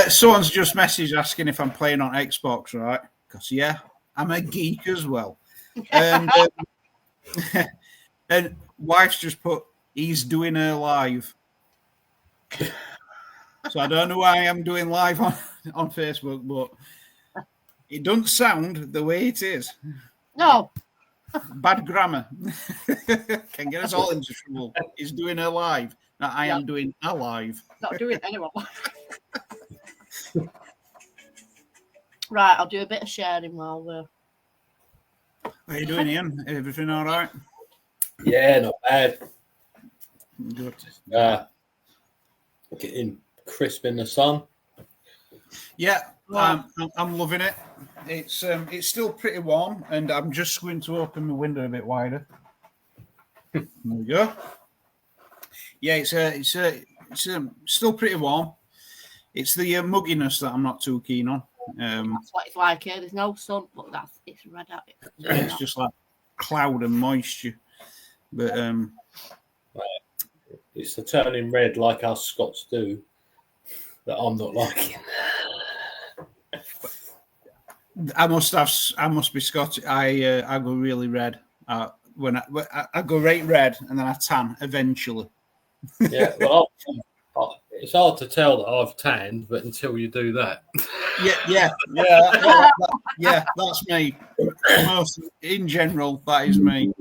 Someone's just messaged asking if I'm playing on Xbox, right? Because I'm a geek as well. And and wife's just put, he's doing her live. So I don't know why I'm doing live on Facebook, but it doesn't sound the way it is. No. Bad grammar. Can get us all into trouble. He's doing her live. Now I am doing a live. Not doing anyone live. Right, I'll do a bit of sharing while we're... How are you doing, Ian? Everything all right? Yeah, not bad. Good. Getting crisp in the sun. Yeah, I'm loving it. It's still pretty warm, and I'm just going to open the window a bit wider. There we go. Yeah, it's still pretty warm. It's the mugginess that I'm not too keen on. That's what it's like here. There's no sun, but it's red out. It's just like cloud and moisture. But it's the turning red like us Scots do that I'm not liking. I must be Scottish. I go really red. When I go right red and then I tan eventually. Yeah, well, it's hard to tell that I've tanned, but until you do that. Yeah, that's me. In general, that is me.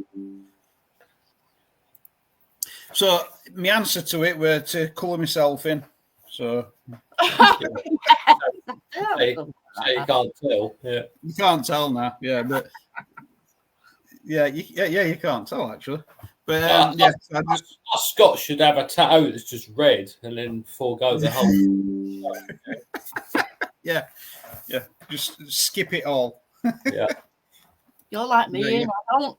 So my answer to it were to colour myself in. So you can't tell. Yeah, you can't tell now. Yeah, but you can't tell actually. But us Scots should have a tattoo that's just red and then forego the whole. yeah, just skip it all. Yeah, you're like me. Yeah.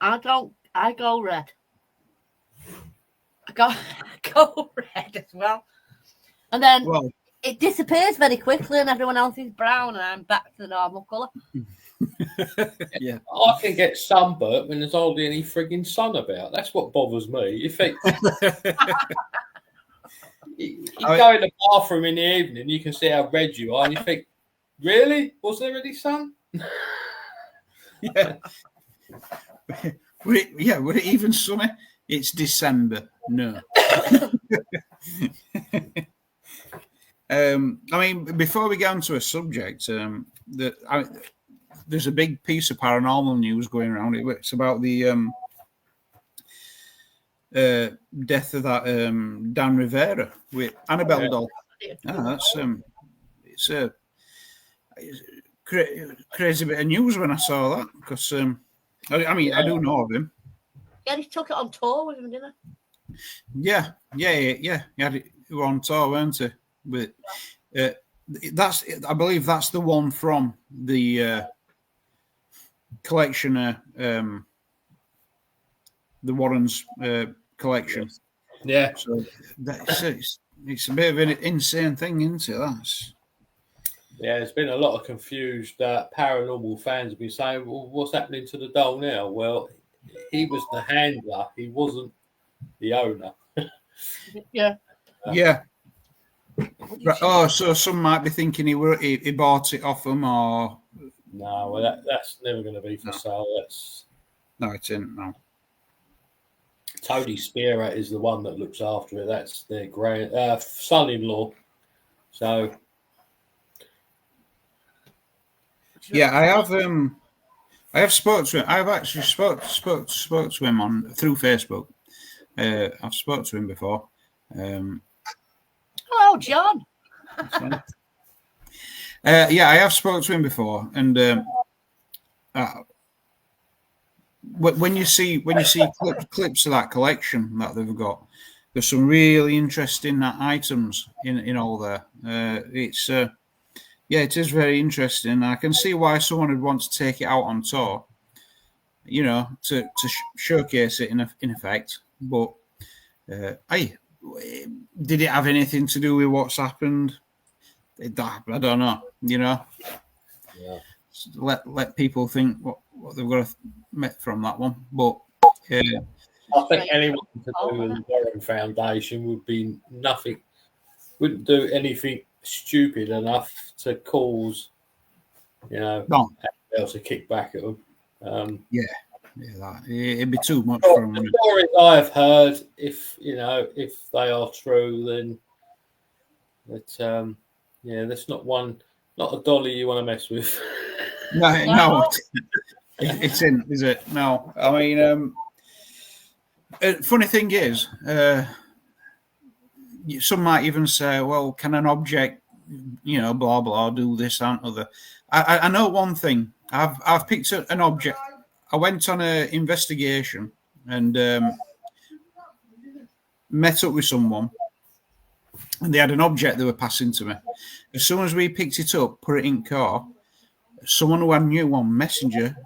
I go red. I go red as well, and then it disappears very quickly, and everyone else is brown, and I'm back to the normal colour. Yeah, I can get sunburnt when there's hardly any frigging sun about. That's what bothers me. You think you go in the bathroom in the evening, you can see how red you are, and you think, really? Was there any sun? Yeah. Would it even sunny? It's December. No. I mean, before we get onto a subject, there's a big piece of paranormal news going around. It's about the death of that Dan Rivera with Annabelle doll. It's a crazy bit of news when I saw that because I do know of him. Yeah, he took it on tour with him, didn't he? Yeah. He had it on tour, weren't he? But I believe that's the one from the collection, the Warrens collection. Yeah. So it's a bit of an insane thing, isn't it? Yeah, there's been a lot of confused paranormal fans have been saying, well, what's happening to the doll now? Well, he was the handler. He wasn't the owner. Yeah. Yeah. Oh, so some might be thinking he bought it off him, or no? Well, that's never going to be for sale. No, it isn't. No. Tony Spera is the one that looks after it. That's their son-in-law. So. Yeah, I have spoken to him. I've actually spoke to him through Facebook. I've spoken to him before. Hello, John. Yeah, I have spoken to him before, and when you see clips of that collection that they've got, there's some really interesting items in all there. It is very interesting. I can see why someone would want to take it out on tour, to showcase it in effect. But did it have anything to do with what's happened? I don't know. Yeah. Let people think what they've got from that one. But I think anyone to do with the Warren Foundation would be nothing, wouldn't do anything stupid enough to cause, No. else to kick back at them. It'd be too much for them. The stories I've heard, if they are true, then that's that's not a dolly you want to mess with. No, it's in, is it? No, I mean, funny thing is, some might even say, well, can an object, blah blah, do this and other? I know one thing. I've picked up an object. I went on an investigation and met up with someone, and they had an object they were passing to me. As soon as we picked it up, put it in car, someone who I knew on Messenger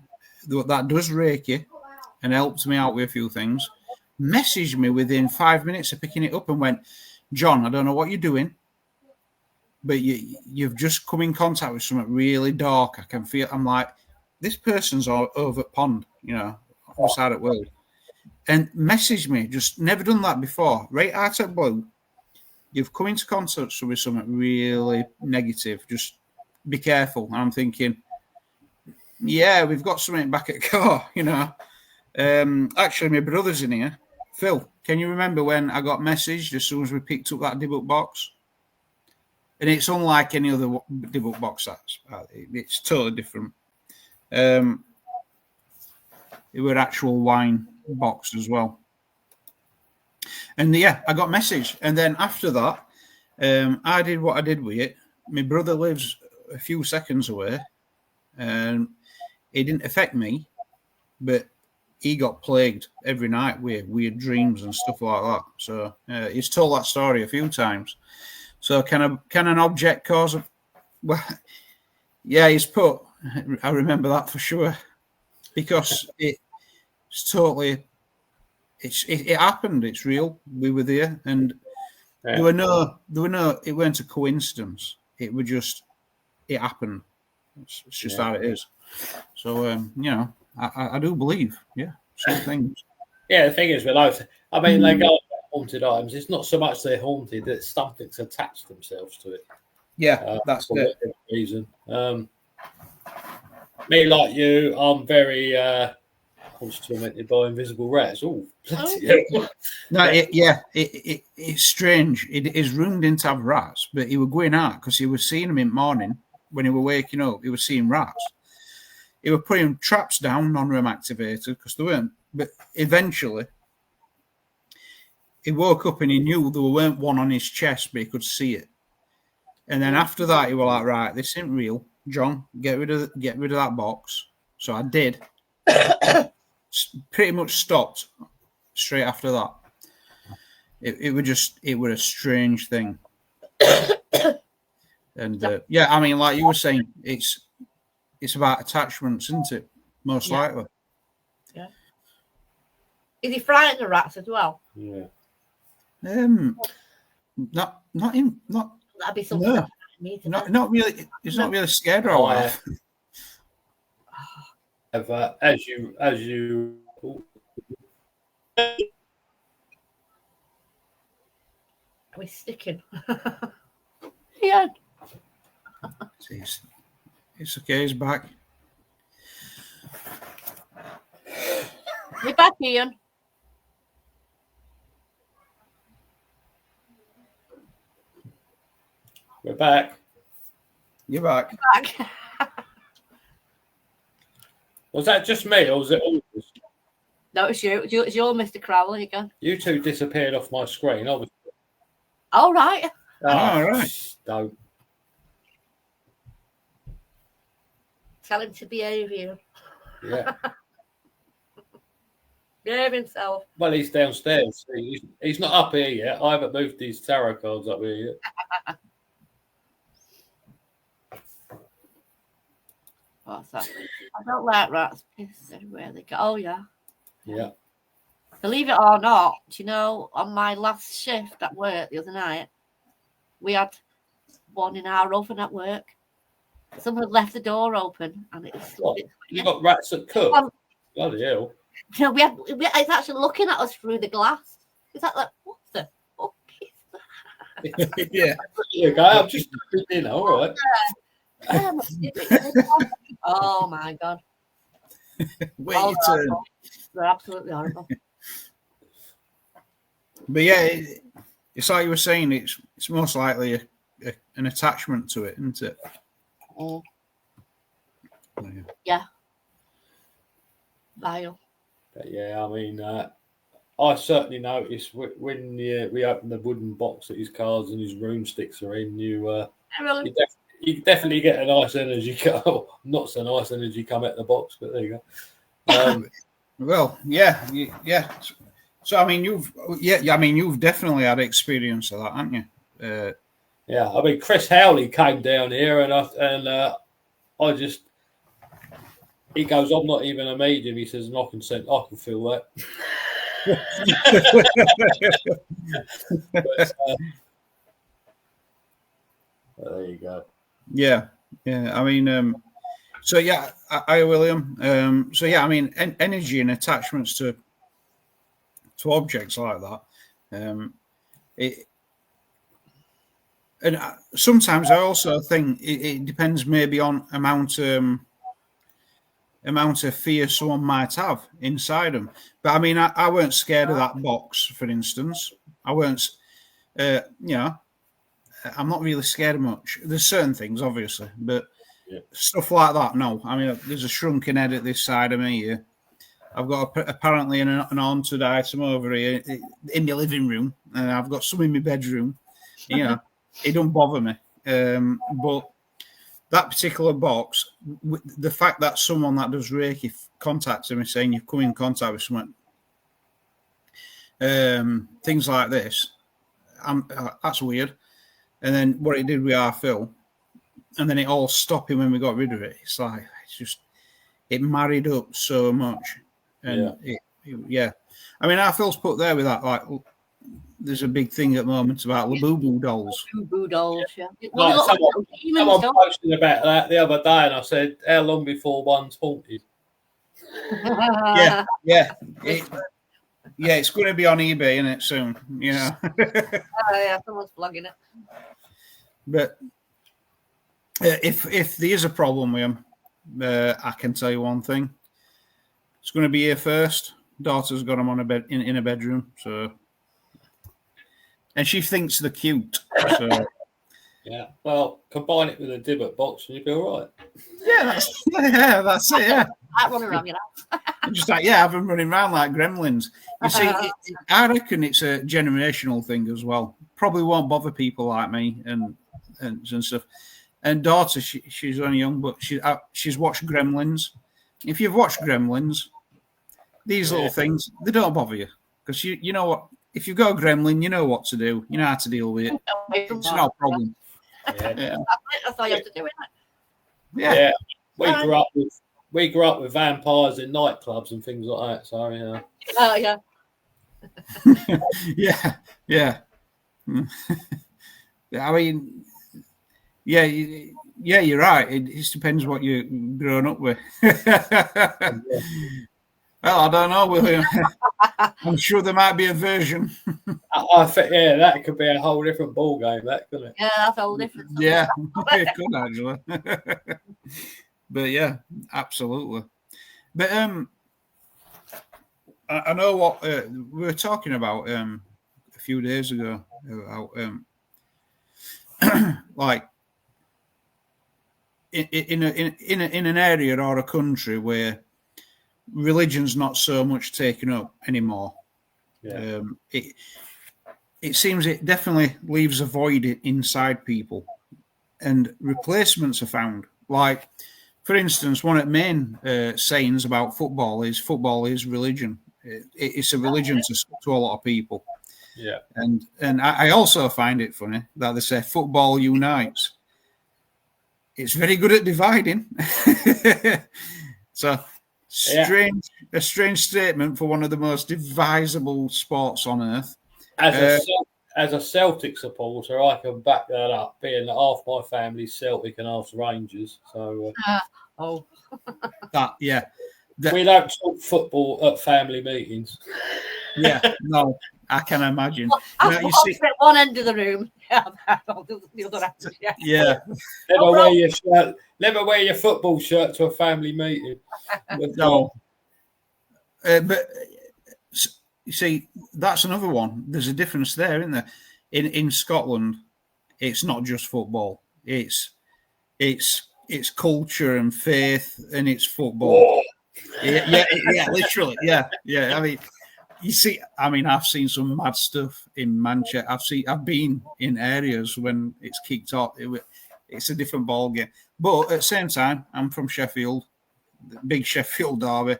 that does Reiki and helped me out with a few things, messaged me within 5 minutes of picking it up and went, John, I don't know what you're doing, but you've just come in contact with something really dark. I can feel. I'm like, this person's over at pond, other side of the world, and messaged me. Just never done that before. Right out of blue, you've come into contact with something really negative. Just be careful. And I'm thinking, yeah, we've got something back at car, Actually, my brother's in here. Phil, can you remember when I got messaged as soon as we picked up that debug box? And it's unlike any other debug box. It's totally different. It were actual wine box as well. And yeah, I got message. And then after that, I did what I did with it. My brother lives a few seconds away, and it didn't affect me, but he got plagued every night with weird dreams and stuff like that. So he's told that story a few times. So can an object cause a... Well, yeah, he's put... I remember that for sure, because it's totally... It happened. It's real. We were there, and there were no. It weren't a coincidence. It happened. It's just how it is. So I do believe, some things. Yeah, the thing is with those, I mean, they go haunted items. It's not so much they're haunted; that something's attached themselves to it. Yeah, that's for whatever reason. Me, like you, I'm very. I was tormented by invisible rats. Oh, bloody hell. No, it's strange. His room didn't have rats, but he was going out because he was seeing them in the morning when he was waking up. He was seeing rats. He was putting traps down, non-room activated, because they weren't. But eventually, he woke up and he knew there weren't one on his chest, but he could see it. And then after that, he was like, "Right, this isn't real, John. Get rid of that box." So I did. Pretty much stopped straight after that. It was a strange thing. And I mean, like you were saying, it's about attachments, isn't it? Most likely. Yeah. Is he frightened of rats as well? Yeah. Not. That'd be something. No, not really. He's not really scared of life. As you. Are we sticking? Yeah. It's okay. He's back. You're back, Ian. We're back. You're back. Was that just me, or was it all of us? No, it's you. It's your Mr. Crowley again. You two disappeared off my screen, obviously. All right. All right. Don't. Tell him to behave here. Yeah. Behave himself. Well, he's downstairs. He's not up here yet. I haven't moved these tarot cards up here yet. What's that? I don't like rats. Piss everywhere they go. Oh, yeah. Yeah. Believe it or not, do you know, on my last shift at work the other night, we had one in our oven at work. Someone had left the door open and it was. What? You got rats that cook? Bloody hell. You know, it's actually looking at us through the glass. It's like what the fuck is that? Yeah. There you go. I'm just in, all right. Oh my god. Wait Oh, your turn. they're absolutely horrible. But yeah, it's like you were saying. It's most likely an attachment to it, isn't it? Mm. Yeah. Yeah. Vile. But yeah, I mean, I certainly noticed when we open the wooden box that his cards and his broomsticks are in, you definitely get a nice energy come. Not so nice energy come out the box, but there you go. Well, yeah. So I mean, you've definitely had experience of that, haven't you? Yeah, I mean, Chris Howley came down here, and I just. He goes, I'm not even a medium. He says, and I can feel that. but there you go. Yeah. I mean, so yeah, I William. So yeah, I mean, energy and attachments to objects like that. And sometimes I also think it depends maybe on amount of fear someone might have inside them. But I mean, I weren't scared of that box, for instance. I weren't, I'm not really scared of much. There's certain things, obviously, but stuff like that, no. I mean, there's a shrunken head at this side of me here. I've got apparently an haunted item over here in my living room, and I've got some in my bedroom. You know, it don't bother me. But that particular box, the fact that someone that does Reiki contacted me saying you've come in contact with someone, things like this, that's weird. And then what it did with our Phil, and then it all stopped when we got rid of it. It's like it married up so much, and I mean, our Phil's put there with that. Like, there's a big thing at the moment about Labubu dolls. Labubu dolls, yeah. Well, someone posted about that the other day, and I said, "How long before one's haunted?" yeah. It's going to be on eBay, isn't it, soon? You know. Yeah, someone's vlogging it. But if there is a problem with him, I can tell you one thing: it's going to be here first. Daughter's got him on a bed in a bedroom, so. And she thinks they're cute. So. Yeah. Well, combine it with a Dybbuk box and you'll be all right. Yeah, that's it. Yeah. I'm running around, you know. Just like, have them running around like gremlins. You see, I reckon it's a generational thing as well. Probably won't bother people like me and stuff. And daughter, she's only young, but she's watched Gremlins. If you've watched Gremlins, these little things, they don't bother you. Because you know what? If you've got a gremlin, you know what to do. You know how to deal with it. It's not a problem. Yeah. That's all you have to do, isn't it? Yeah. We grew up with vampires in nightclubs and things like that. So yeah. Oh yeah. Yeah. I mean, you're right. It just depends what you're grown up with. Well, I don't know, William. I'm sure there might be a version. I think, that could be a whole different ball game, that, couldn't it? Yeah, that's a whole different. Yeah, it could actually. But yeah, absolutely. But I know what we were talking about a few days ago about like in an area or a country where religion's not so much taken up anymore. Yeah. It seems it definitely leaves a void inside people, and replacements are found. Like, for instance, one of the main sayings about football is religion. It's a religion to a lot of people. Yeah. And I also find it funny that they say football unites. It's very good at dividing. So a strange statement for one of the most divisible sports on earth. As a Celtic supporter, I can back that up, being that half my family's Celtic and half's Rangers. So We don't talk football at family meetings. Yeah, no, I can imagine. I've You see, at one end of the room. Yeah, the other end. yeah. Never wear your football shirt to a family meeting. No. But you see, that's another one. There's a difference there, isn't there? In Scotland, it's not just football. It's culture and faith, and it's football. Yeah, literally. Yeah. I mean, you see, I've seen some mad stuff in Manchester. I've been in areas when it's kicked off. It's a different ball game. But at the same time, I'm from Sheffield, big Sheffield derby.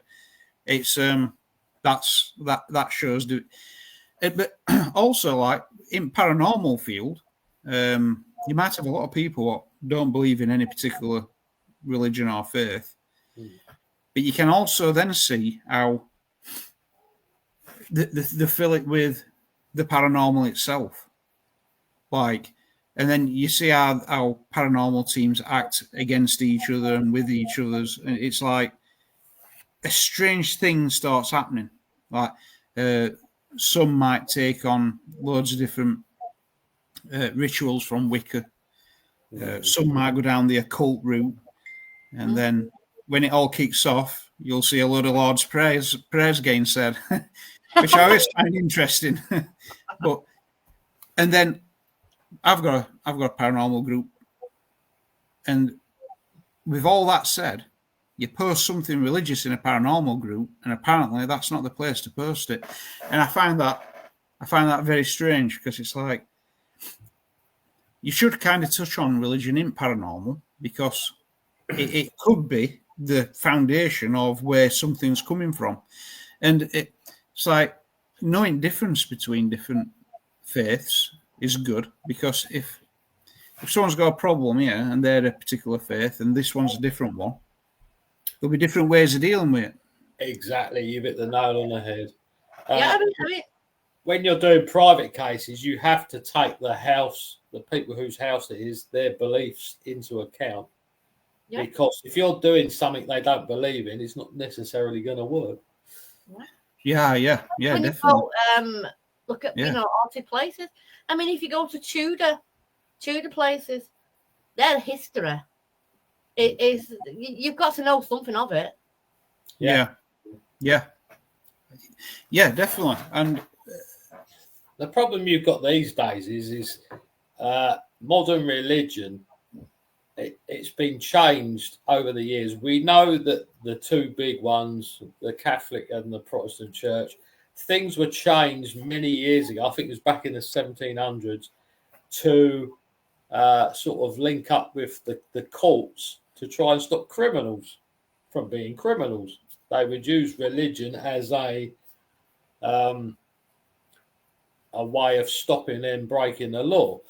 It's that shows. But also, like in paranormal field, you might have a lot of people who don't believe in any particular religion or faith, but you can also then see how they fill it with the paranormal itself, like, and then you see how paranormal teams act against each other and with each other's, and it's like a strange thing starts happening. Like some might take on loads of different rituals from Wicca. Some might go down the occult route, and then when it all kicks off, you'll see a load of Lord's prayers getting said, which I always find interesting. And then I've got a paranormal group, and with all that said, you post something religious in a paranormal group, and apparently that's not the place to post it. And I find that very strange, because it's like you should kind of touch on religion in paranormal, because it could be the foundation of where something's coming from. And it's like knowing difference between different faiths is good, because if someone's got a problem here and they're a particular faith and this one's a different one, there'll be different ways of dealing with it. Exactly, you've hit the nail on the head. I mean, when you're doing private cases, you have to take the people whose house it is, their beliefs into account. Yeah. Because if you're doing something they don't believe in, it's not necessarily going to work. Yeah, when definitely. You go, look at haunted places. I mean, if you go to Tudor places, their history, it is, you've got to know something of it. Yeah, definitely. And the problem you've got these days is modern religion. It's been changed over the years. We know that the two big ones, the Catholic and the Protestant Church, things were changed many years ago. I think it was back in the 1700s to sort of link up with the courts to try and stop criminals from being criminals. They would use religion as a way of stopping them breaking the law.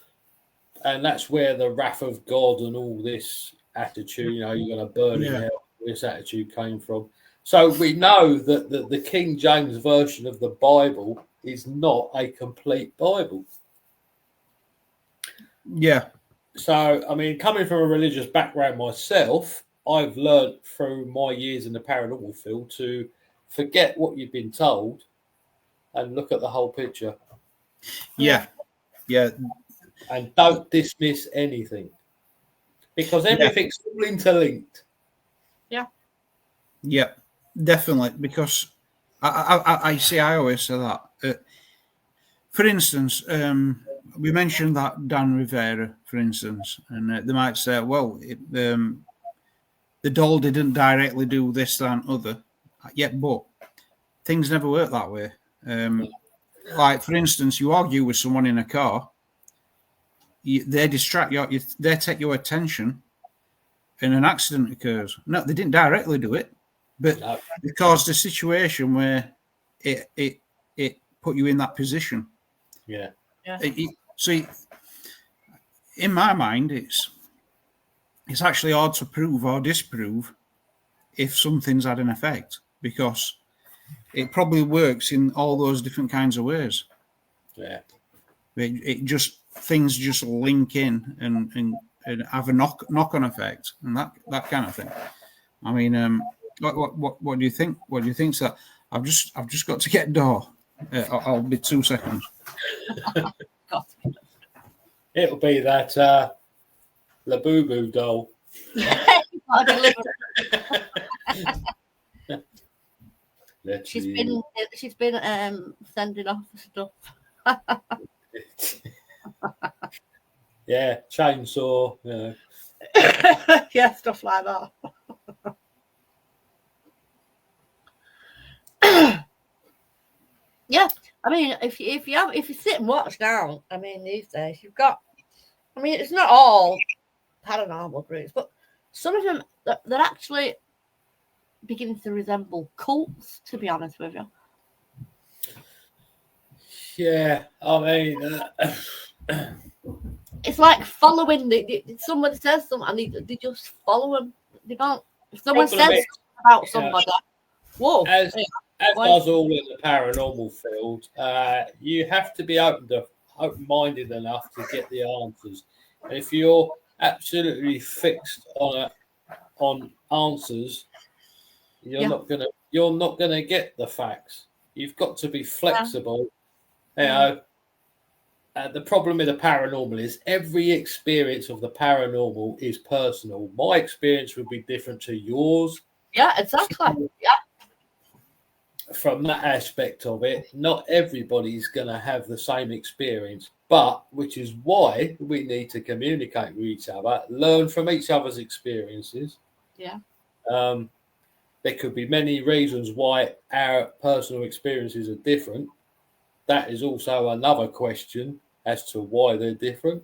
And that's where the wrath of God and all this attitude, you're going to burn in hell, this attitude came from. So we know that the King James version of the Bible is not a complete Bible. Yeah. So, I mean, coming from a religious background myself, I've learned through my years in the paranormal field to forget what you've been told and look at the whole picture. Yeah. And don't dismiss anything, because everything's all interlinked. Yeah, definitely. Because I always say that. For instance, we mentioned that Dan Rivera, for instance, and they might say, well, the doll didn't directly do this, that, and other. But things never work that way. Like, for instance, you argue with someone in a car. They distract you. They take your attention, and an accident occurs. No, they didn't directly do it, but they caused a situation where it put you in that position. Yeah. See, in my mind, it's actually hard to prove or disprove if something's had an effect, because it probably works in all those different kinds of ways. Yeah. Things just link in and have a knock-on effect and that kind of thing. I mean, What do you think? What do you think, sir? I've just got to get door. I'll be 2 seconds. It'll be that Labubu doll. She's been sending off stuff. Yeah, chainsaw. Yeah. Yeah, stuff like that. Yeah, I mean, if you sit and watch now, I mean, these days you've got. I mean, it's not all paranormal groups, but some of them they're actually beginning to resemble cults. To be honest with you. Yeah, I mean, it's like following. Someone says something, and they just follow them. They don't. If someone says something about somebody, whoa. As does all in the paranormal field, you have to be open-minded enough to get the answers. And if you're absolutely fixed on answers, you're not gonna get the facts. You've got to be flexible. You know, the problem with the paranormal is every experience of the paranormal is personal. My experience would be different to yours. Yeah, exactly. Yeah. From that aspect of it, not everybody's going to have the same experience, but which is why we need to communicate with each other, learn from each other's experiences. Yeah. There could be many reasons why our personal experiences are different. That is also another question as to why they're different.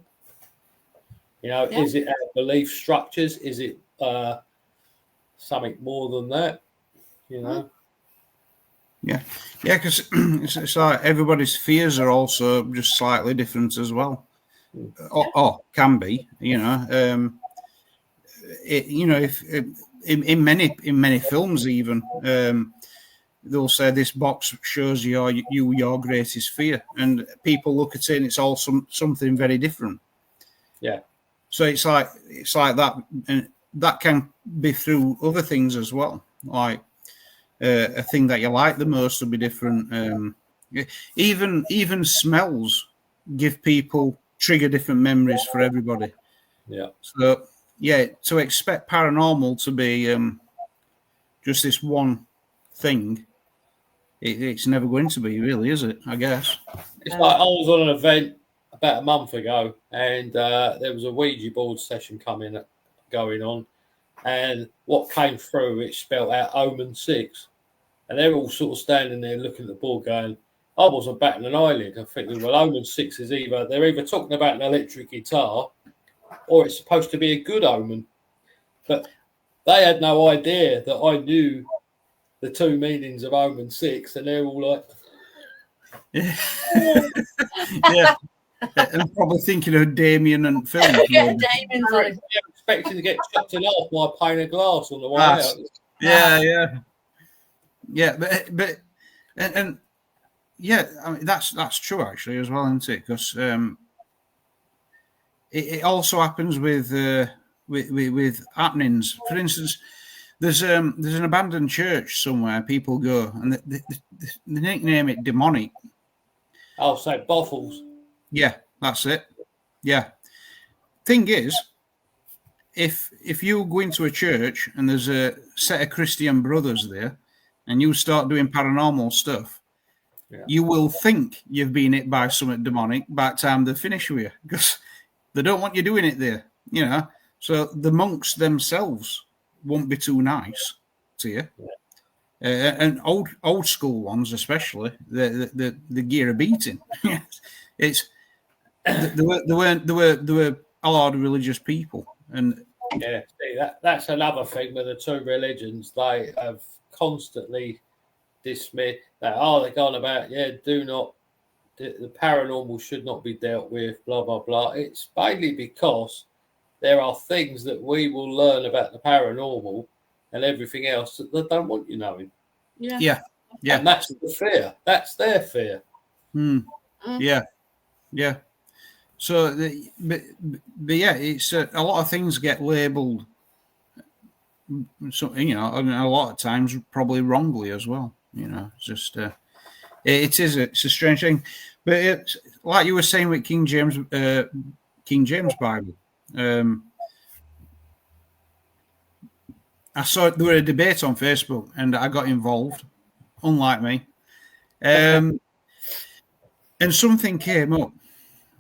You know, is it our belief structures? Is it something more than that? You know? Yeah, because it's like everybody's fears are also just slightly different as well, or can be. You know, if in many films even they'll say this box shows your greatest fear, and people look at it and it's all something very different. Yeah. So it's like that, and that can be through other things as well, like. A thing that you like the most will be different. Even smells trigger different memories for everybody. Yeah. So to expect paranormal to be just this one thing, it's never going to be, really, is it? I guess. It's like I was on an event about a month ago, and there was a Ouija board session going on. And what came through, it spelled out Omen 6. And they're all sort of standing there looking at the board going, I wasn't batting an eyelid. I'm thinking, well, Omen 6 is they're either talking about an electric guitar or it's supposed to be a good omen. But they had no idea that I knew the two meanings of Omen 6, and they're all like... Yeah. And probably thinking of Damien and Phil. Yeah, Damien's like expecting to get chucked in half by a pane of glass on the way out. Yeah, but yeah, I mean that's true actually as well, isn't it? Because it also happens with happenings. For instance, there's an abandoned church somewhere people go, and they nickname it demonic. Oh, so Boffles. Yeah, that's it. Yeah. Thing is, if you go into a church and there's a set of Christian brothers there, and you start doing paranormal stuff, you will think you've been hit by something demonic by the time they finish with you, because they don't want you doing it there, you know. So the monks themselves won't be too nice to you. And old school ones especially, the gear a beating. It's there were a lot of religious people, and see, that's another thing with the two religions. They have constantly dismissed that. They're going about the paranormal should not be dealt with, blah blah blah. It's mainly because there are things that we will learn about the paranormal and everything else that they don't want you knowing. Yeah. And that's the fear. That's their fear. Yeah. So, but yeah, it's a lot of things get labelled so, and a lot of times probably wrongly as well. It's just it's a strange thing, but it's like you were saying with King James Bible. I saw there were a debate on Facebook, and I got involved, unlike me. And something came up,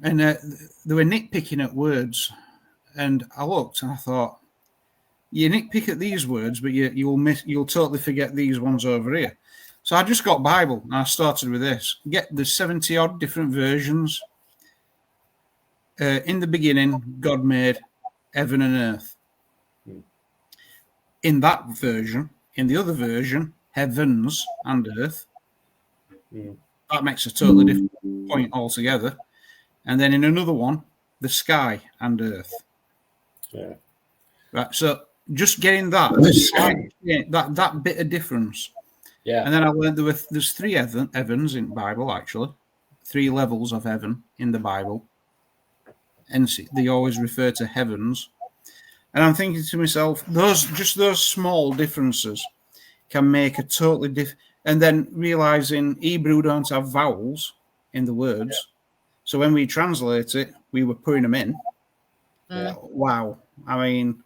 and they were nitpicking at words, and I looked and I thought, you nitpick at these words, but you'll totally forget these ones over here. So I just got Bible, and I started with this. Get the 70 odd different versions. In the beginning, God made heaven and earth. In that version, in the other version, heavens and earth. That makes a totally different point altogether. And then in another one, the sky and earth. Yeah. Right. So just getting that bit of difference. Yeah. And then I learned there's 3 heavens in the Bible, actually. 3 levels of heaven in the Bible. And they always refer to heavens. And I'm thinking to myself, those small differences can make a totally different. And then realizing Hebrew don't have vowels in the words. Yeah. So when we translate it, we were putting them in. Wow. I mean,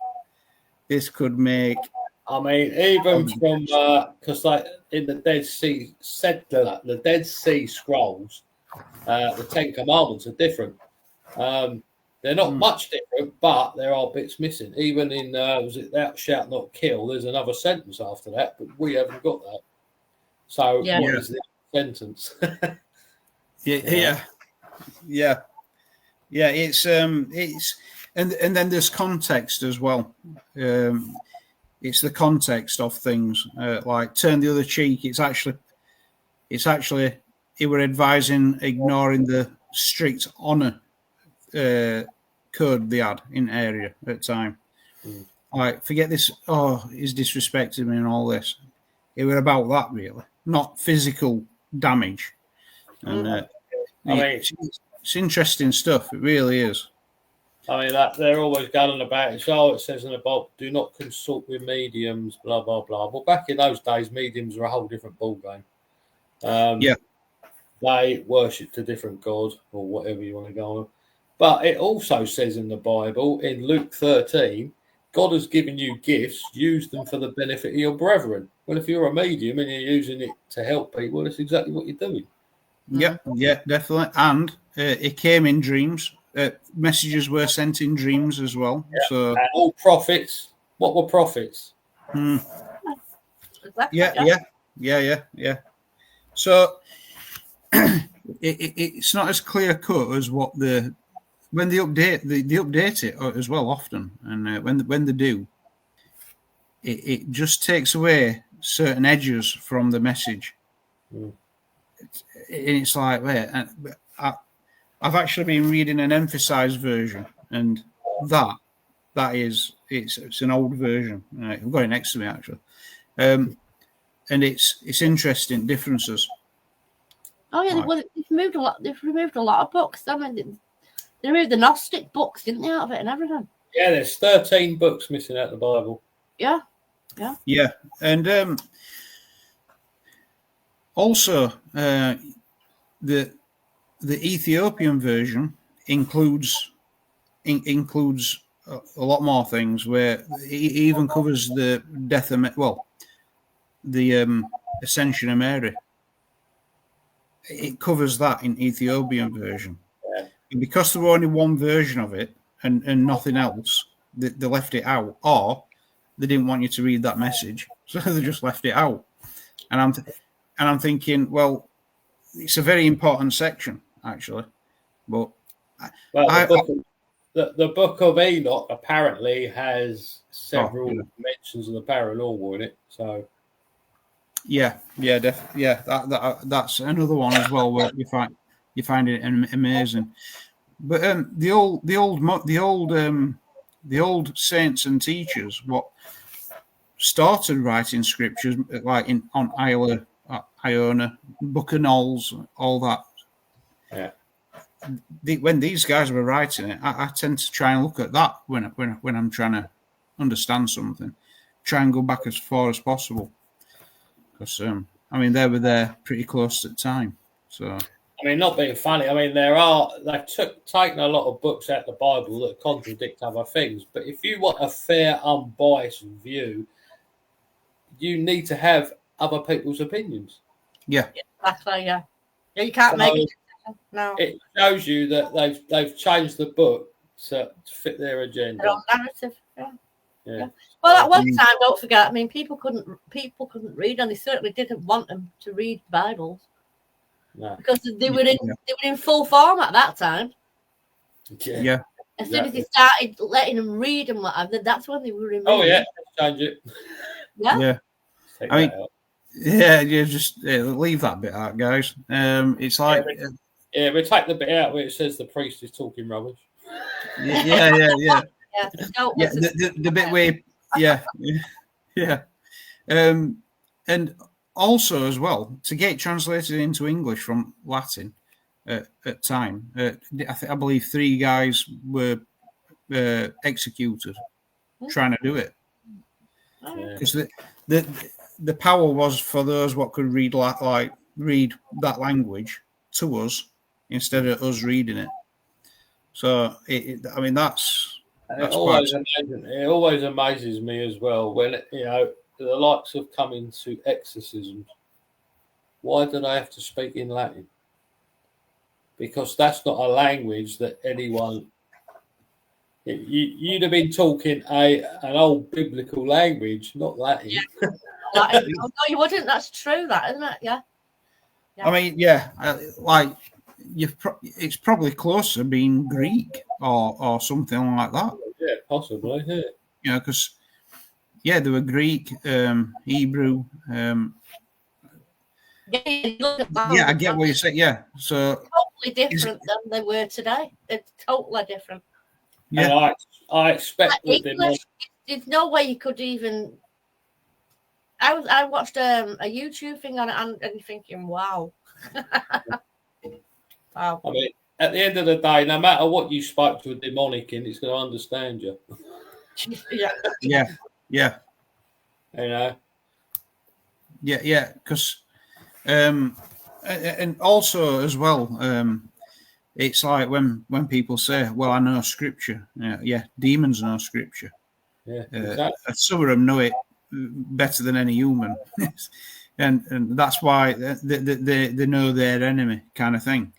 this could make. I mean, even from because like in the Dead Sea the Dead Sea Scrolls, the 10 Commandments are different. They're not much different, but there are bits missing. Even in was it "Thou shalt not kill"? There's another sentence after that, but we haven't got that. So what is the sentence? Yeah. It's and then there's context as well. It's the context of things, like turn the other cheek. It's actually he were advising ignoring the strict honor code they had in area at the time. Like, forget this. Oh, he's disrespected me and all this. It were about that, really, not physical damage. And it's interesting stuff. It really is. I mean, that they're always going on about it. So it says in the Bible, do not consult with mediums, blah, blah, blah. Well, back in those days, mediums were a whole different ballgame. They worshipped a different god or whatever you want to go on. But it also says in the Bible, in Luke 13, God has given you gifts, use them for the benefit of your brethren. Well, if you're a medium and you're using it to help people, that's exactly what you're doing. Yeah, definitely. And it came in dreams. Messages were sent in dreams as well. Yeah. So, and all prophets. What were prophets? Yeah. So it's not as clear cut as what when they update it as well often, and when they do, it just takes away certain edges from the message. It's like, wait, I've actually been reading an emphasized version, and it's an old version. I've got it next to me actually, and it's interesting differences. Oh yeah, they've removed a lot. They've removed a lot of books. I mean, they removed the Gnostic books, didn't they, out of it and everything? Yeah, there's 13 books missing out of the Bible. Yeah, and also the Ethiopian version includes a lot more things, where it even covers the death of the ascension of Mary. It covers that in Ethiopian version. And because there were only one version of it and nothing else, they left it out, or they didn't want you to read that message, so they just left it out. And I'm thinking, well, it's a very important section actually, but the Book of Enoch apparently has several mentions of the paranormal in it. So that's another one as well where you find it amazing. But the old saints and teachers what started writing scriptures, like on Iona, Book of Knowles, all that. Yeah. When these guys were writing it, I tend to try and look at that when I'm trying to understand something. try and go back as far as possible because I mean they were there pretty close at the time. So I mean, not being funny. I mean, they've taken a lot of books out of the Bible that contradict other things. But if you want a fair, unbiased view, you need to have other people's opinions. Yeah, exactly. Yeah, you can't make it. No, it shows you that they've changed the book to fit their agenda. their own narrative. Yeah. Yeah. Well, at one time, don't forget. I mean, people couldn't read, and they certainly didn't want them to read Bibles because they were in full form at that time. Yeah. As soon as they started letting them read and whatever, that's when they were removed. Oh yeah, change it. Yeah. I mean, you just leave that bit out, guys. It's like we take the bit out where it says the priest is talking rubbish. Yeah. Yeah, the bit where, yeah. And also as well to get translated into English from Latin at time, I believe 3 guys were executed trying to do it because the power was for those what could read read that language to us instead of us reading it. So I mean that's it always amazes me as well when the likes of coming to exorcisms. Why do they have to speak in Latin? Because that's not a language that anyone. You'd have been talking an old biblical language, not Latin. Yeah. No, you wouldn't. That's true, that isn't it? Yeah. I mean, like it's probably closer being Greek or something like that. Yeah, possibly. Yeah. You know, because there were Greek, Hebrew. I get what you say. Yeah, so totally different than they were today. They're totally different. Yeah, and I expect English. There's no way you could even. I watched a YouTube thing on it and you're thinking, wow. Wow. I mean, at the end of the day, no matter what you spoke to a demonic in, it's going to understand you. Yeah. You know. Yeah, because and also as well, it's like when people say, "Well, I know Scripture." Yeah, demons know Scripture. Yeah, exactly. Some of them know it better than any human, and that's why they know their enemy, kind of thing.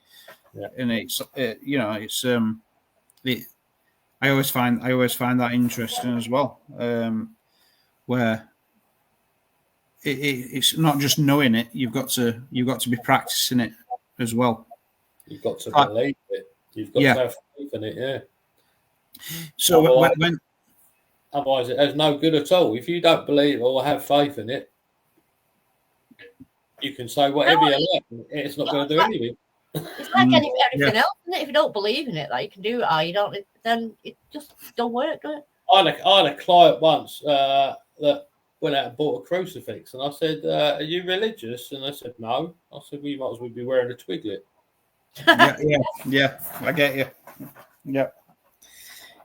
Yeah. And it's it's I always find that interesting as well, where it's not just knowing it; you've got to be practicing it as well. You've got to believe it. You've got to have faith in it. Yeah. So otherwise, it has no good at all. If you don't believe or have faith in it, you can say whatever you like. It's not going to do anything. It's like anything else, isn't it? If you don't believe in it, like you can do it, or you don't, then it just don't work, does it? I had a client once that went out and bought a crucifix, and I said, "Are you religious?" And they said, "No." I said, "Well, you might as well be wearing a twiglet." Yeah, I get you. Yeah,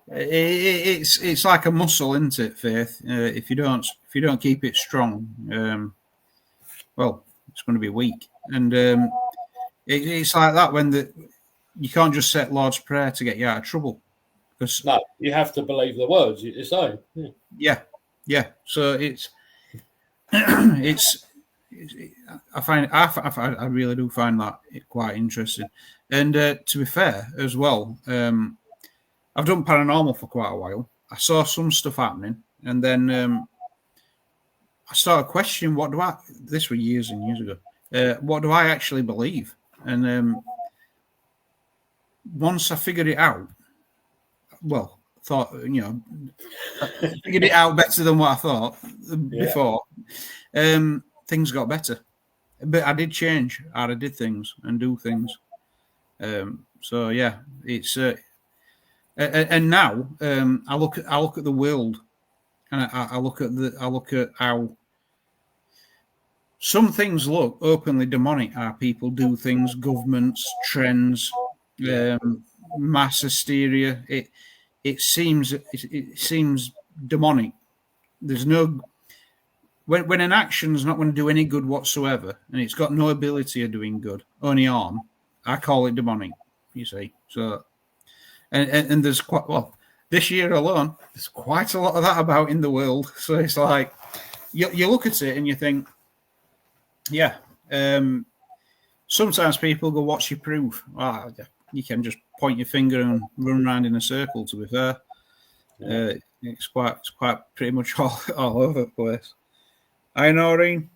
it's like a muscle, isn't it? Faith. If you don't keep it strong, well, it's going to be weak. And it's like that when you can't just say Lord's Prayer to get you out of trouble. Because no, you have to believe the words you're saying. Yeah. So it's I really do find that quite interesting. And to be fair, as well, I've done paranormal for quite a while. I saw some stuff happening, and then I started questioning this was years and years ago. What do I actually believe? And once I figured it out, I figured it out better than what I thought before. Things got better, but I did change how I did things and do things. So yeah, it's and now I look at the world, and I look at how some things look openly demonic. How people do things, governments, trends, mass hysteria. It seems demonic. There's no when an action's not going to do any good whatsoever, and it's got no ability of doing good, only harm, I call it demonic. You see, so and there's quite this year alone, there's quite a lot of that about in the world. So it's like you look at it and you think, yeah. Sometimes people go, "What's your proof?" Well, you can just point your finger and run around in a circle. To be fair, it's quite pretty much all over the place. I know, Noreen.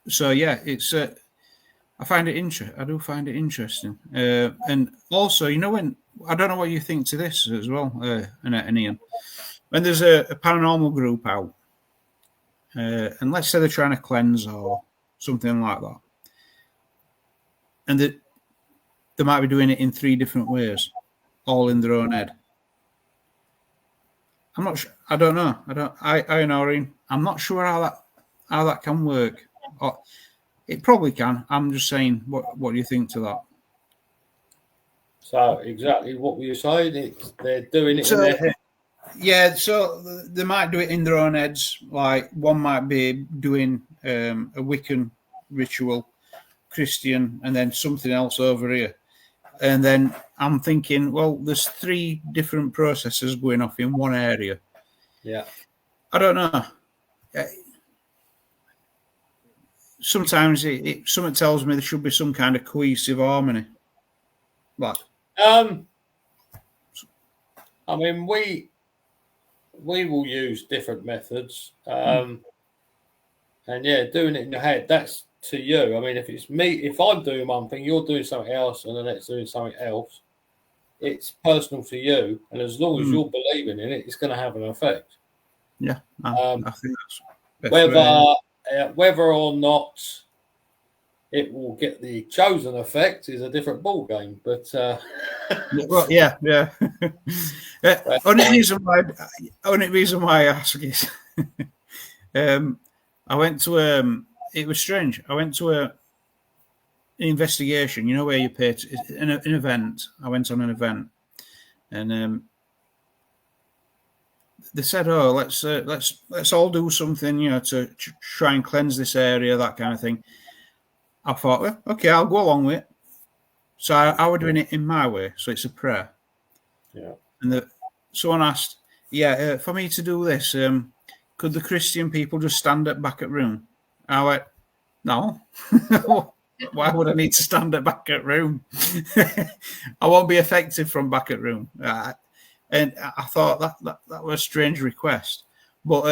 So yeah, it's. I find it interesting. I do find it interesting, and also, when I don't know what you think to this as well, and Ian, when there's a paranormal group out, and let's say they're trying to cleanse or something like that, and they might be doing it in 3 different ways, all in their own head. I'm not sure. I don't know. I know. I'm not sure how that can work. Or, it probably can. I'm just saying. What do you think to that? So exactly what were you saying? They're doing it in their head. Yeah, so they might do it in their own heads. Like one might be doing a Wiccan ritual, Christian, and then something else over here. And then I'm thinking, well, there's 3 different processes going off in one area. Yeah. I don't know. Sometimes something tells me there should be some kind of cohesive harmony. Like, I mean, we will use different methods. And yeah, doing it in your head, that's to you. I mean, if it's me, if I'm doing one thing, you're doing something else, and the next doing something else, it's personal to you. And as long as you're believing in it, it's going to have an effect. Yeah, I think that's whether or not it will get the chosen effect is a different ball game. But well, yeah. Only reason why I ask is I went to it was strange. I went to an investigation. Where you pay an event. I went on an event, and they said, "Oh, let's all do something, to try and cleanse this area, that kind of thing." I thought, well, okay, I'll go along with it. So I was doing it in my way. So it's a prayer. Yeah. And someone asked, for me to do this, could the Christian people just stand at back at room? I went, no. Why would I need to stand at back at room? I won't be effective from back at room. And I thought that was a strange request. But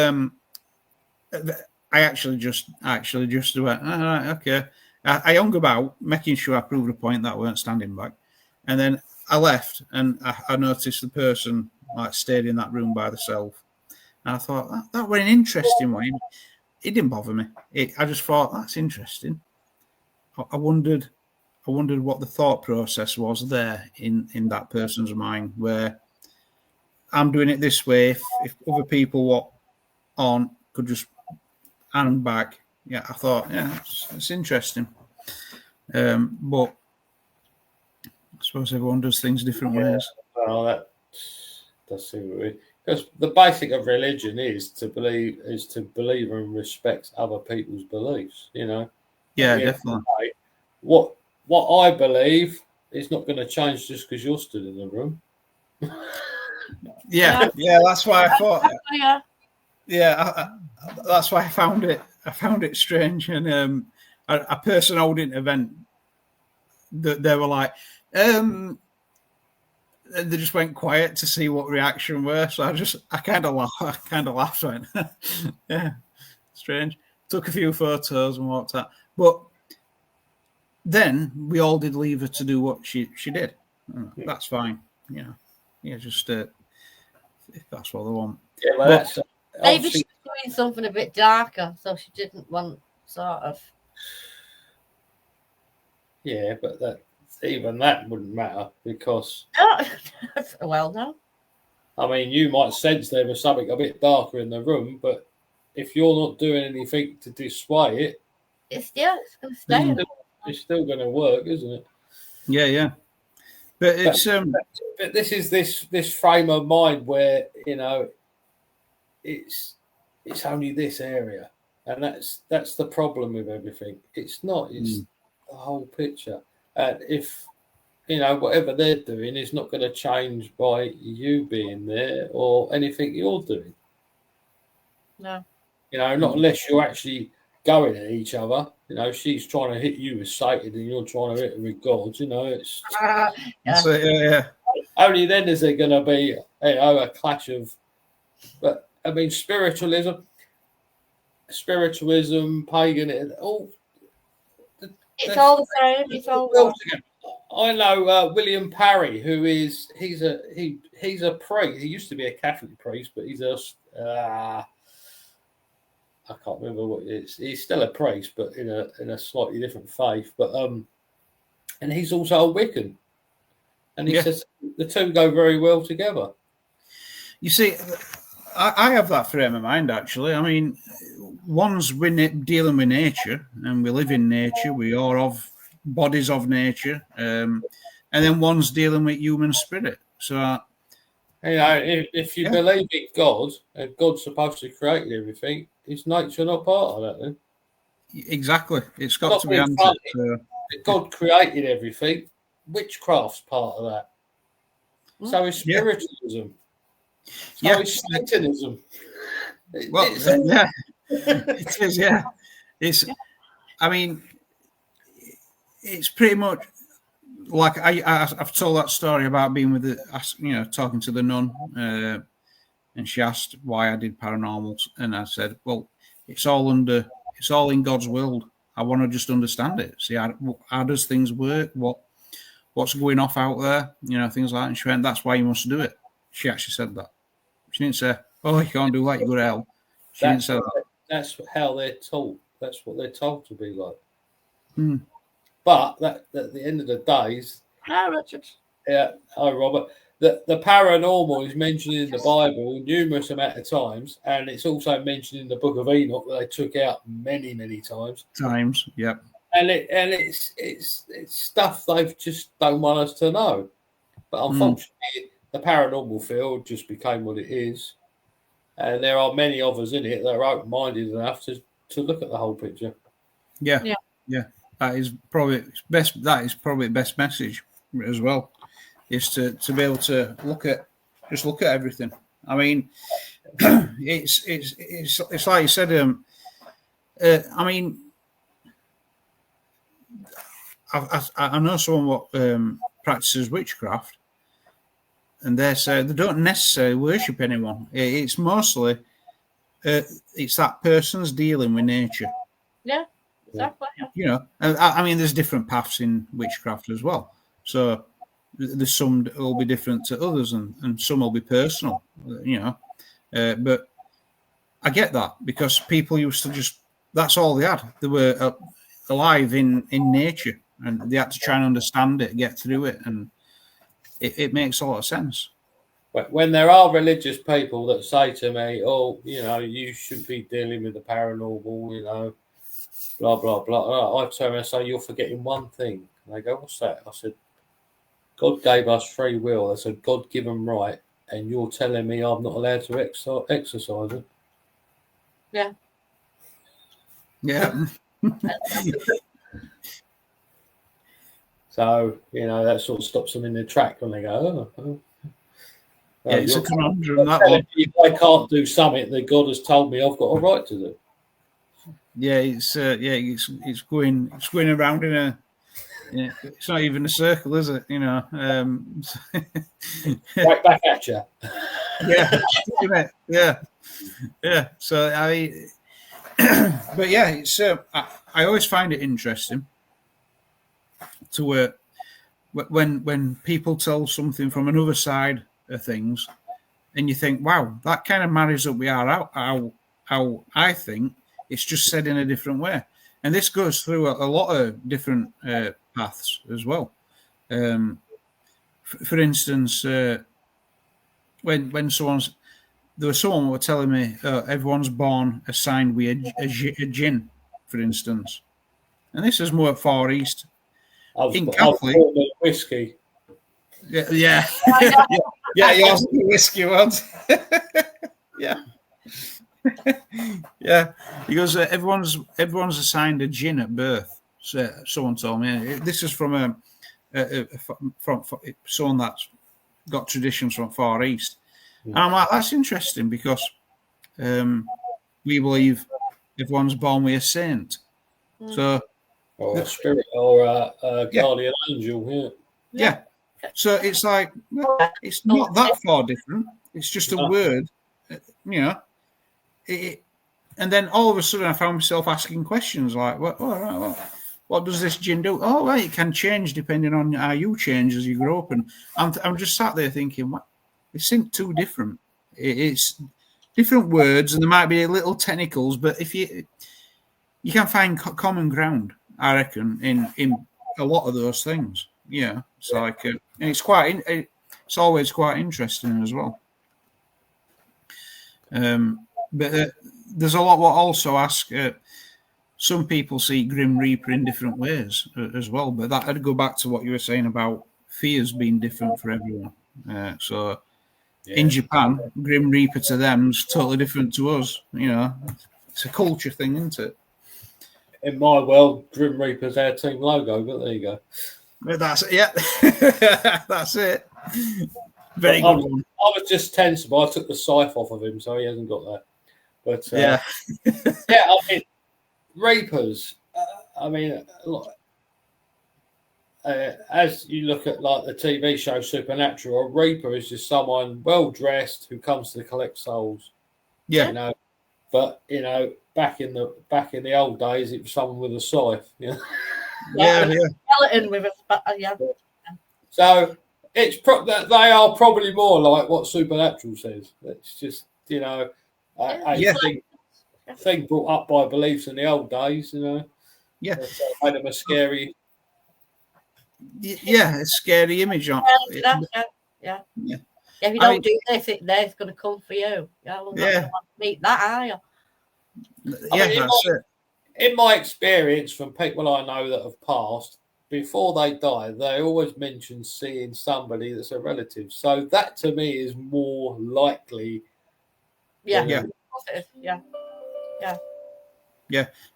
I actually just went, all right, okay. I hung about, making sure I proved a point that I weren't standing back. And then I left, and I noticed the person stayed in that room by themselves. And I thought, that was an interesting one. It didn't bother me. I just thought, that's interesting. I wondered what the thought process was there in that person's mind, where I'm doing it this way. If other people could just hand back. Yeah, I thought, it's interesting. But I suppose everyone does things different ways. Well, that does seem weird. Because the basic of religion is to believe and respect other people's beliefs. Yeah, definitely. What I believe is not going to change just because you're stood in the room. Yeah, that's why I thought. That's why I found it strange. And a person holding an event, they were like, they just went quiet to see what reaction were. So I kind of laughed. Went, yeah, strange. Took a few photos and walked out. But then we all did leave her to do what she did. That's fine. Just if that's what they want. Yeah, well, maybe she was doing something a bit darker, so she didn't want sort of. Yeah, but even that wouldn't matter because. Well, no. I mean, you might sense there was something a bit darker in the room, but if you're not doing anything to dissuade it, it's going to stay. It's still going to work, isn't it? Yeah. But it's But this is this frame of mind where it's it's only this area, and that's the problem with everything. It's not. It's the whole picture, and if whatever they're doing is not going to change by you being there or anything you're doing. No. Not unless you're actually going at each other. She's trying to hit you with Satan and you're trying to hit her with God. It's only then is there going to be a clash of. But I mean, spiritualism, pagan, it's all the same. It's all. I know William Parry, who is he's a priest. He used to be a Catholic priest, but he's I can't remember what it is. He's still a priest, but in a slightly different faith. But and he's also a Wiccan, and he says the two go very well together. You see, I have that frame of mind actually. I mean, one's dealing with nature, and we live in nature. We are of bodies of nature, and then one's dealing with human spirit. So, if you believe in God and God's supposed to create everything, is nature not part of that then? Exactly, it's got to be answered. If God created everything, witchcraft's part of that. So is spiritualism. So is Satanism. Well, it is. Yeah, it's. I mean, it's pretty much like I've told that story about being with talking to the nun, and she asked why I did paranormals, and I said, well, it's all in God's world. I want to just understand it. See how does things work? What's going off out there? Things like that. And she went, that's why you must do it. She actually said that. She didn't say, oh, you can't do that, you go to hell. She didn't say that. That's how they're taught. That's what they're told to be like. But at the end of the day, hi, Richard. Yeah, hi, Robert. The paranormal is mentioned in the Bible numerous amount of times, and it's also mentioned in the Book of Enoch that they took out many, many times. Yep. And it's stuff they just don't want us to know. But unfortunately, the paranormal field just became what it is, and there are many of us in it that are open-minded enough to look at the whole picture. Yeah. That is probably best. That is probably the best message as well, is to be able to look at everything. I mean, it's like you said. I mean, I know someone what practices witchcraft, and they say they don't necessarily worship anyone. It's mostly it's that person's dealing with nature. Yeah. Exactly. I mean, there's different paths in witchcraft as well. So there's some that will be different to others, and some will be personal. But I get that, because people used to that's all they had. They were alive in nature, and they had to try and understand it, get through it, and it makes a lot of sense. When there are religious people that say to me, "Oh, you shouldn't be dealing with the paranormal," blah, blah, blah. I turn and say, you're forgetting one thing. And they go, what's that? I said, God gave us free will. That's a God-given right. And you're telling me I'm not allowed to exercise it? Yeah. Yeah. So, that sort of stops them in their track when they go, yeah, it's a conundrum, that one. If I can't do something that God has told me I've got a right to do. Yeah, it's going around in a. Yeah, it's not even a circle, is it? Right back at you. Yeah. So but yeah, it's. I always find it interesting to when people tell something from another side of things, and you think, wow, that kind of marries up with how I think. It's just said in a different way, and this goes through a lot of different paths as well. For instance, when someone were telling me everyone's born assigned with a jinn, for instance, and this is more Far East. In Catholic, whiskey. Yeah. Yours whiskey ones. Yeah. Yeah, he goes. Everyone's assigned a jinn at birth. So someone told me this is from from someone that's got traditions from Far East, and I'm like, that's interesting because we believe everyone's born with a saint. So, or a spirit, or a guardian angel. Yeah. So it's like, well, it's not that far different. It's just a word, you know. And then all of a sudden, I found myself asking questions like, what does this jinn do? Oh, right, it can change depending on how you change as you grow up. And I'm just sat there thinking, what? This isn't too different. It's different words, and there might be little technicals, but if you can find common ground, I reckon, in a lot of those things. Yeah, it's like, and it's it's always quite interesting as well. But there's a lot what also ask. Some people see Grim Reaper in different ways as well, but that would go back to what you were saying about fears being different for everyone. In Japan, Grim Reaper to them is totally different to us. You know, it's a culture thing, isn't it? In my world, Grim Reaper's our team logo, but there you go. That's it. Yeah, that's it. Very good one. I was just tense, but I took the scythe off of him, so he hasn't got that. But yeah, I mean, Reapers. I mean, as you look at like the TV show Supernatural, a Reaper is just someone well dressed who comes to collect souls. Yeah, you know. But you know, back in the old days, it was someone with a scythe. You know? Yeah. Skeleton with a So it's they are probably more like what Supernatural says. It's just, you know, a thing brought up by beliefs in the old days, you know. Yeah, made them a scary. Yeah, a scary image on. Yeah. If you don't do this, it's going to come for you. Yeah, meet that, are you? Yeah, that's it. In my experience, from people I know that have passed, before they die, they always mention seeing somebody that's a relative. So that to me is more likely. Yeah.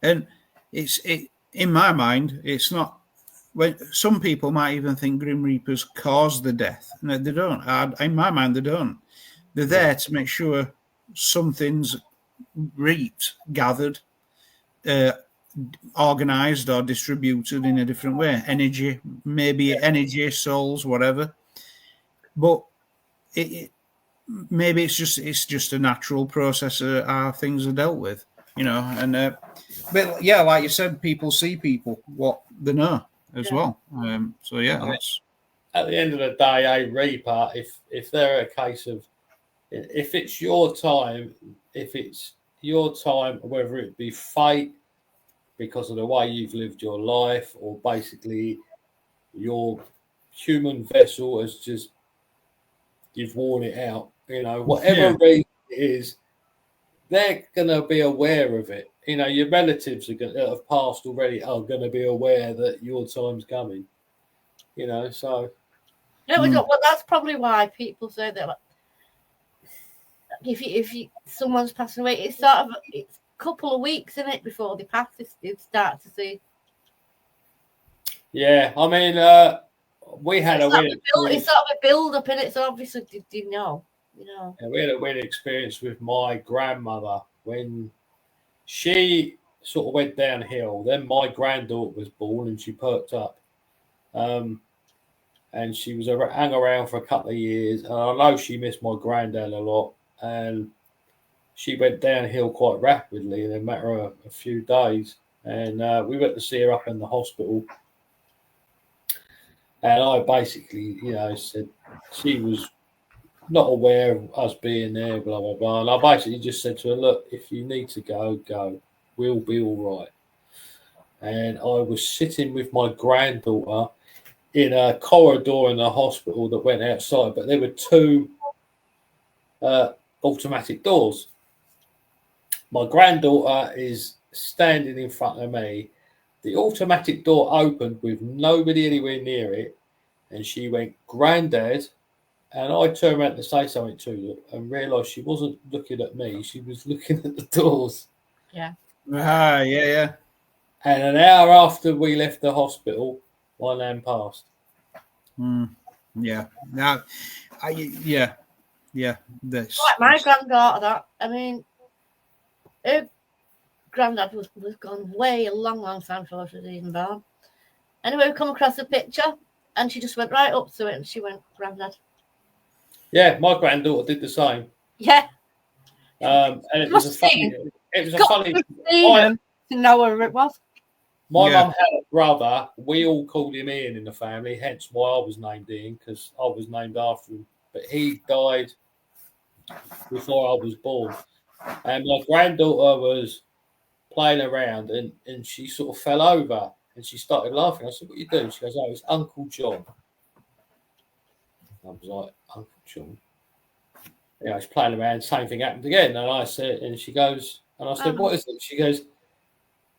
And it's in my mind, it's not. When some people might even think Grim Reapers cause the death. No, they don't. In my mind, they don't. They're there to make sure something's reaped, gathered, organized, or distributed in a different way. Energy, energy, souls, whatever. But maybe it's just a natural process of how things are dealt with, you know. And but yeah, like you said, people see people what they know as well. So yeah, that's at the end of the day, a Reaper, if they're a case of, if it's your time, whether it be fate because of the way you've lived your life, or basically your human vessel has just, you've worn it out, you know, whatever reason it is, they're going to be aware of it. You know, your relatives that have passed already are going to be aware that your time's coming. You know, so. Yeah, well, that's probably why people say that. Like, if someone's passing away, it's a couple of weeks in it before they pass. You start to see. Yeah, I mean, we had it's sort of a build up in it. So obviously, you know. Yeah, we had a weird experience with my grandmother when she sort of went downhill. Then my granddaughter was born and she perked up. And she was hung around for a couple of years. And I know she missed my granddad a lot. And she went downhill quite rapidly in a matter of a few days. And we went to see her up in the hospital. And I basically, you know, said she was not aware of us being there, blah, blah, blah. And I basically just said to her, look, if you need to go, go. We'll be all right. And I was sitting with my granddaughter in a corridor in the hospital that went outside, but there were two automatic doors. My granddaughter is standing in front of me. The automatic door opened with nobody anywhere near it, and she went, Granddad, And I turned around to say something to her and realised she wasn't looking at me. She was looking at the doors. Yeah. Yeah. And an hour after we left the hospital, my nan passed. Yeah. Now, yeah. This. Like my granddaughter, I mean, her granddad was gone way a long time before she was even born. Anyway, we come across a picture and she just went right up to it and she went, Granddad. Yeah, my granddaughter did the same. Yeah. And it was a funny. To know where it was. My mum had a brother. We all called him Ian in the family, hence why I was named Ian, because I was named after him. But he died before I was born. And my granddaughter was playing around and she sort of fell over and she started laughing. I said, "What are you doing?" She goes, "Oh, it's Uncle John." I was like, "Uncle John?" You know, he's playing around, same thing happened again. And I said, and she goes, and I said, "What is it?" She goes,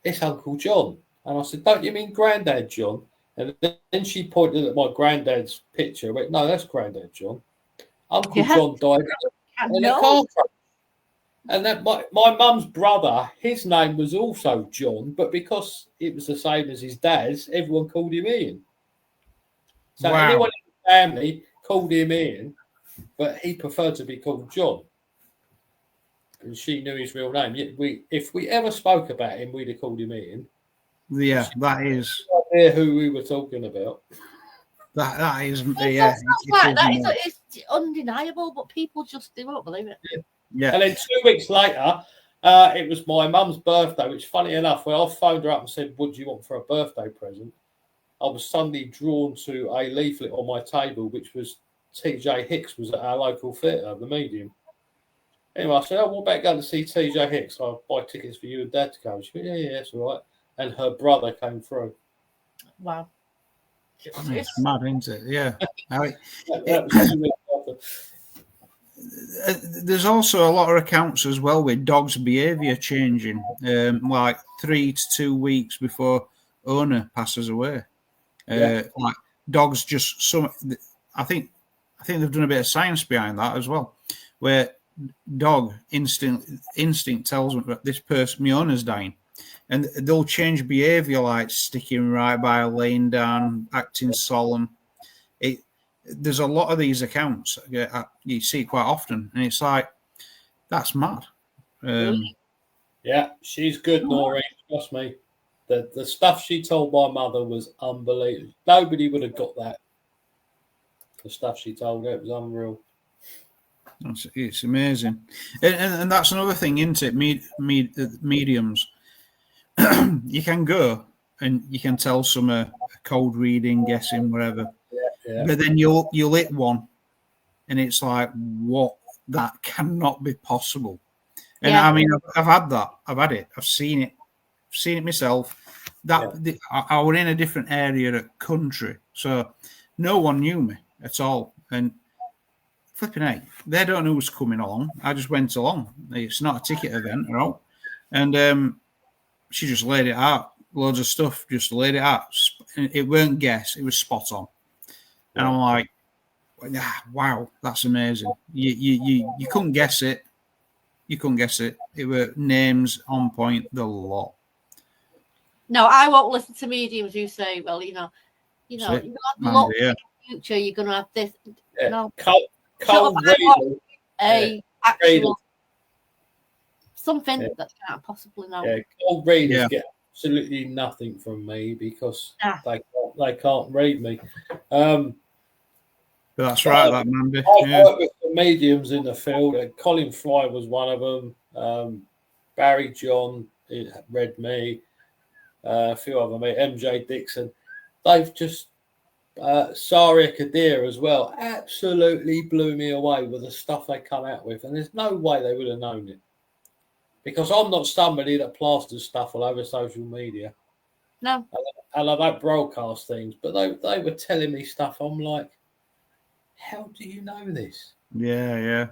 "It's Uncle John." And I said, "Don't you mean Granddad John?" And then she pointed at my granddad's picture. I went, "No, that's Granddad John. Uncle John died in a car crash." And that my mum's brother, his name was also John, but because it was the same as his dad's, everyone called him Ian. So anyone in the family called him Ian, but he preferred to be called John. And she knew his real name. Yet if we ever spoke about him, we'd have called him Ian. Yeah, that is. No idea who we were talking about. That is. It's undeniable, but people just won't believe it. Yeah. And then 2 weeks later, it was my mum's birthday, which, funny enough, when I phoned her up and said, "What do you want for a birthday present?" I was suddenly drawn to a leaflet on my table, which was TJ Hicks was at our local theatre, the Medium. Anyway, I said, "Oh, what about going to see TJ Hicks? I'll buy tickets for you and Dad to go." She went, "Yeah, that's all right." And her brother came through. Wow. It's mad, isn't it? Yeah. There's also a lot of accounts as well with dogs' behaviour changing, like 3 to 2 weeks before owner passes away. Like dogs just I think they've done a bit of science behind that as well, where dog instinct tells them that this person, my owner's dying, and they'll change behaviour, like sticking right by, laying down, acting solemn. There's a lot of these accounts you see quite often, and it's like, that's mad. Yeah, she's good, Noreen. Trust me. The stuff she told my mother was unbelievable. Nobody would have got that. The stuff she told her, it was unreal. It's amazing, and that's another thing, isn't it? Mediums. You can go and you can tell some cold reading, guessing, whatever. Yeah. But then you'll hit one, and it's like, what? That cannot be possible. And I mean, I've had that. I've had it. I've seen it. I've seen it myself. I was in a different area of the country, so no one knew me at all. And flipping out, they don't know who's coming along. I just went along. It's not a ticket event at all. And she just laid it out. Loads of stuff, just laid it out. It weren't guess. It was spot on. And I'm like, wow, that's amazing. You couldn't guess it. You couldn't guess it. It were names on point, the lot. No, I won't listen to mediums who say, well, you're going to have luck in the future, you're going to have this. Yeah. No. Cold reading. Actual something that can't possibly know. Yeah, cold readers get absolutely nothing from me because they can't read me. That's right, that Mandy. I've worked with the mediums in the field. Colin Fry was one of them. Barry John read me. A few of them, MJ Dixon. They've just Saria Kadir as well. Absolutely blew me away with the stuff they come out with, and there's no way they would have known it because I'm not somebody that plasters stuff all over social media. No, and I don't broadcast things, but they were telling me stuff. I'm like, how do you know this? Yeah.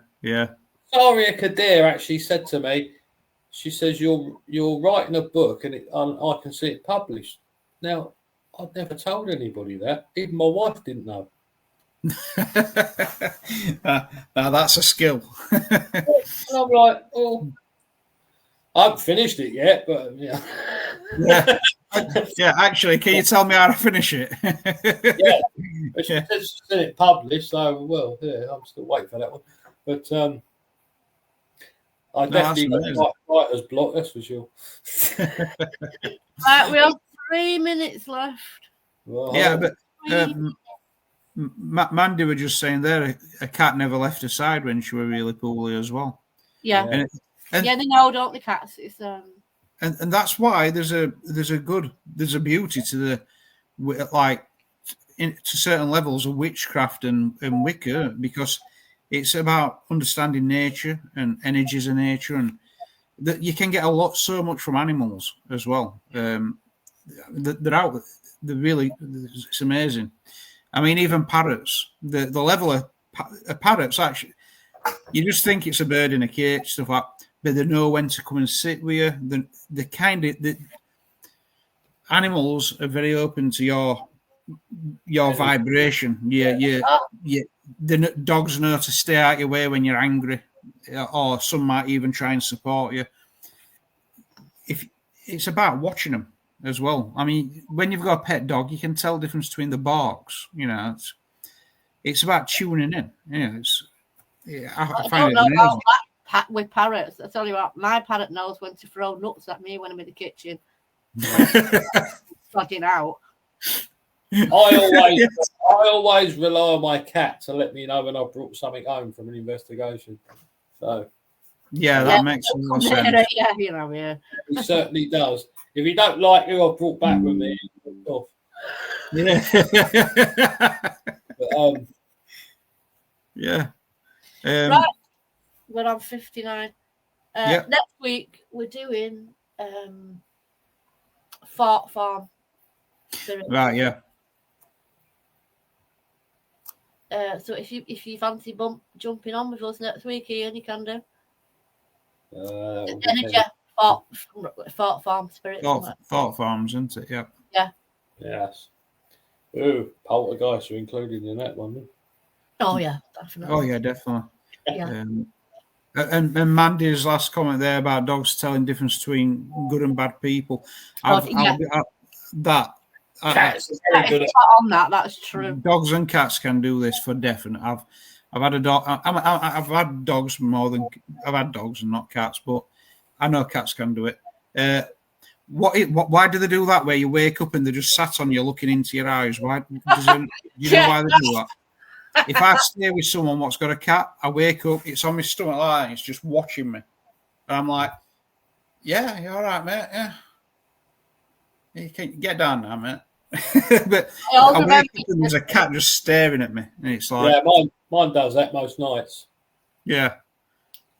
Saria Kadir actually said to me, she says, you're writing a book and I can see it published. Now, I'd never told anybody that. Even my wife didn't know. Now that's a skill. And I'm like, oh, I haven't finished it yet, but yeah. Yeah, actually, can you tell me how to finish it? Yeah, she said she's seen it published, so well, yeah, I'm still waiting for that one. But I definitely got writer's block, that's for sure. Right, we have 3 minutes left. Well, yeah, but Mandy were just saying there, a cat never left her side when she were really poorly as well. Yeah, and they know, don't the cats? It's and that's why there's a beauty to the to certain levels of witchcraft and Wicca, because it's about understanding nature and energies of nature, and that you can get so much from animals as well. They're out. They're really, it's amazing. I mean, even parrots. The level of parrots, actually, you just think it's a bird in a cage, stuff like. But they know when to come and sit with you. The animals are very open to your vibration. The dogs know to stay out your way when you're angry, or some might even try and support you. If it's about watching them as well. I mean, when you've got a pet dog, you can tell the difference between the barks. You know, it's about tuning in. I find it amazing. With parrots, I tell you what, my parrot knows when to throw nuts at me when I'm in the kitchen. Flooding out. I always rely on my cat to let me know when I've brought something home from an investigation. So that makes a lot of sense. Yeah. He certainly does. If he don't like who I've brought back with me, he's off. Yeah. But, yeah. Right. We're on 59. Next week we're doing Fort Farm. Right, yeah. So if you fancy jumping on with us next week, Ian, you can do. Energy Fort Farm Spirit. Fort Farms, isn't it? Yeah. Yeah. Yes. Ooh, poltergeists are included in that one. Oh yeah, definitely. Oh yeah, definitely. Yeah. And Mandy's last comment there about dogs telling the difference between good and bad people. Cats on that. That's true. Dogs and cats can do this for definite. I've had a dog. I've had dogs more than I've had dogs and not cats, but I know cats can do it. Why do they do that? Where you wake up and they're just sat on you, looking into your eyes? Why? Do you know why they do that? If I stay with someone what's got a cat, I wake up, it's on my stomach like that, it's just watching me. And I'm like, yeah, you're all right, mate. Yeah. You can get down now, mate. But I wake up and there's a cat just staring at me. And it's like, yeah, mine does that most nights. Yeah.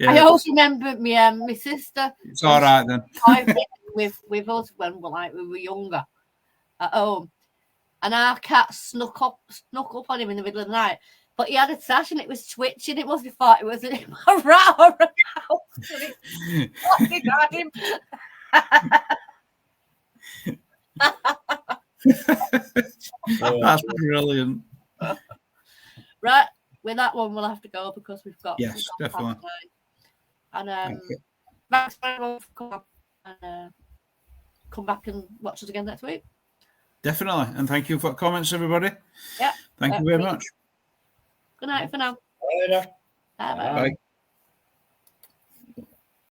I also remember my sister. It's all right then. with us when we were younger at home. And our cat snuck up on him in the middle of the night. But he had a sash and it was twitching. It must have thought it was a rat or a mouse. It got him. That's brilliant. Right, with that one we'll have to go because we've got definitely. And thanks very much for coming and come back and watch us again next week. Definitely. And thank you for the comments, everybody. Yeah. Thank you very much. Good night for now. Bye. Bye.